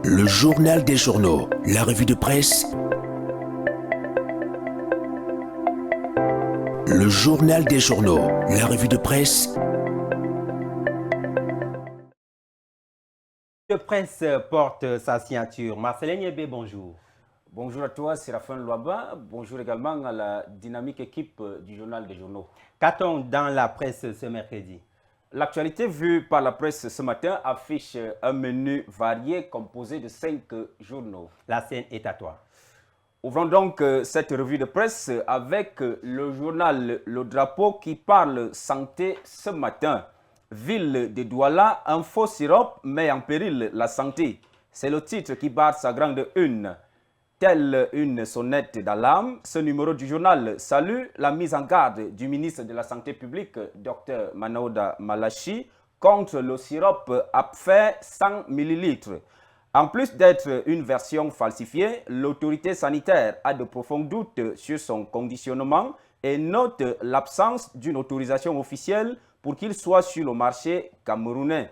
Le journal des journaux, la revue de presse. Le journal des journaux, la revue de presse. Le presse porte sa signature. Marcelin Yébé, bonjour. Bonjour à toi, Séraphin Loaba. Bonjour également à la dynamique équipe du journal des journaux. Qu'a-t-on dans la presse ce mercredi? L'actualité vue par la presse ce matin affiche un menu varié composé de 5 journaux. La scène est à toi. Ouvrons donc cette revue de presse avec le journal Le Drapeau qui parle santé ce matin. Ville de Douala, un faux sirop met en péril la santé. C'est le titre qui barre sa grande une. Telle une sonnette d'alarme, ce numéro du journal salue la mise en garde du ministre de la Santé publique, Dr Manaouda Malachi, contre le sirop Apfer 100 ml. En plus d'être une version falsifiée, l'autorité sanitaire a de profonds doutes sur son conditionnement et note l'absence d'une autorisation officielle pour qu'il soit sur le marché camerounais.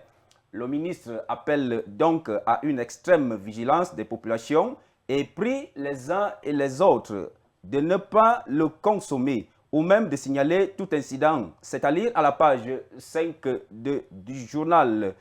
Le ministre appelle donc à une extrême vigilance des populations et prie les uns et les autres de ne pas le consommer ou même de signaler tout incident. C'est à lire à la page 5 du journal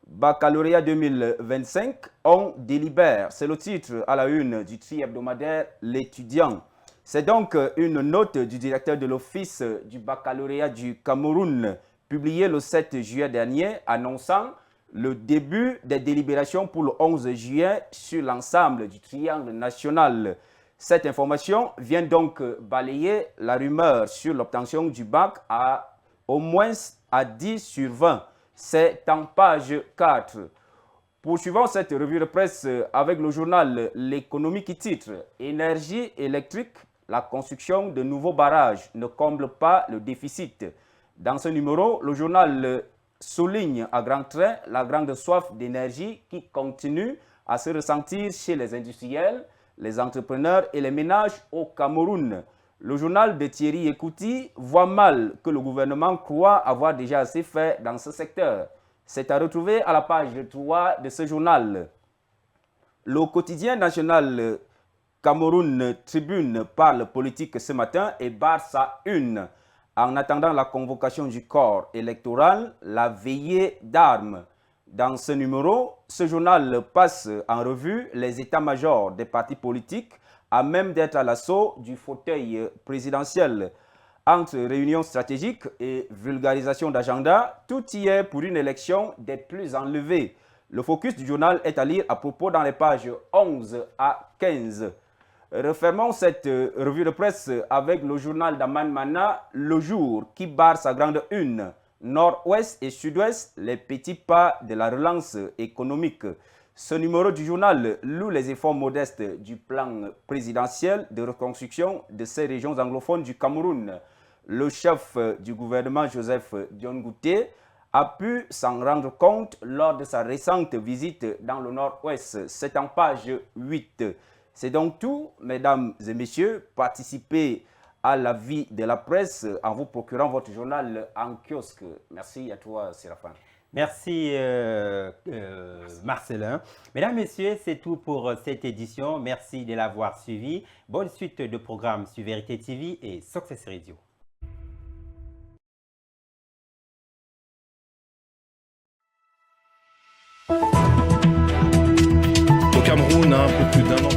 Baccalauréat 2025, on délibère. C'est le titre à la une du tri-hebdomadaire L'étudiant. C'est donc une note du directeur de l'Office du baccalauréat du Cameroun, publiée le 7 juillet dernier, annonçant le début des délibérations pour le 11 juillet sur l'ensemble du triangle national. Cette information vient donc balayer la rumeur sur l'obtention du bac à au moins à 10 sur 20. C'est en page 4. Poursuivons cette revue de presse avec le journal L'économie qui titre « Énergie électrique, la construction de nouveaux barrages ne comble pas le déficit ». Dans ce numéro, le journal souligne à grands traits la grande soif d'énergie qui continue à se ressentir chez les industriels, les entrepreneurs et les ménages au Cameroun. Le journal de Thierry Ekouti voit mal que le gouvernement croit avoir déjà assez fait dans ce secteur. C'est à retrouver à la page 3 de ce journal. Le quotidien national Cameroun Tribune parle politique ce matin et barre sa une. En attendant la convocation du corps électoral, la veillée d'armes. Dans ce numéro, ce journal passe en revue les états-majors des partis politiques à même d'être à l'assaut du fauteuil présidentiel. Entre réunions stratégiques et vulgarisation d'agenda, tout y est pour une élection des plus enlevées. Le focus du journal est à lire à propos dans les pages 11 à 15. Refermons cette revue de presse avec le journal d'Aman Mana, Le Jour, qui barre sa grande une. Nord-Ouest et Sud-Ouest, les petits pas de la relance économique. Ce numéro du journal loue les efforts modestes du plan présidentiel de reconstruction de ces régions anglophones du Cameroun. Le chef du gouvernement, Joseph Dion-Gouté, a pu s'en rendre compte lors de sa récente visite dans le Nord-Ouest. C'est en page 8. C'est donc tout, mesdames et messieurs. Participez à la vie de la presse en vous procurant votre journal en kiosque. Merci à toi, Séraphin. Merci Marcelin. Mesdames, Messieurs, c'est tout pour cette édition. Merci de l'avoir suivi. Bonne suite de programmes sur Vérité TV et Success Radio. Au Cameroun, un peu plus d'un an.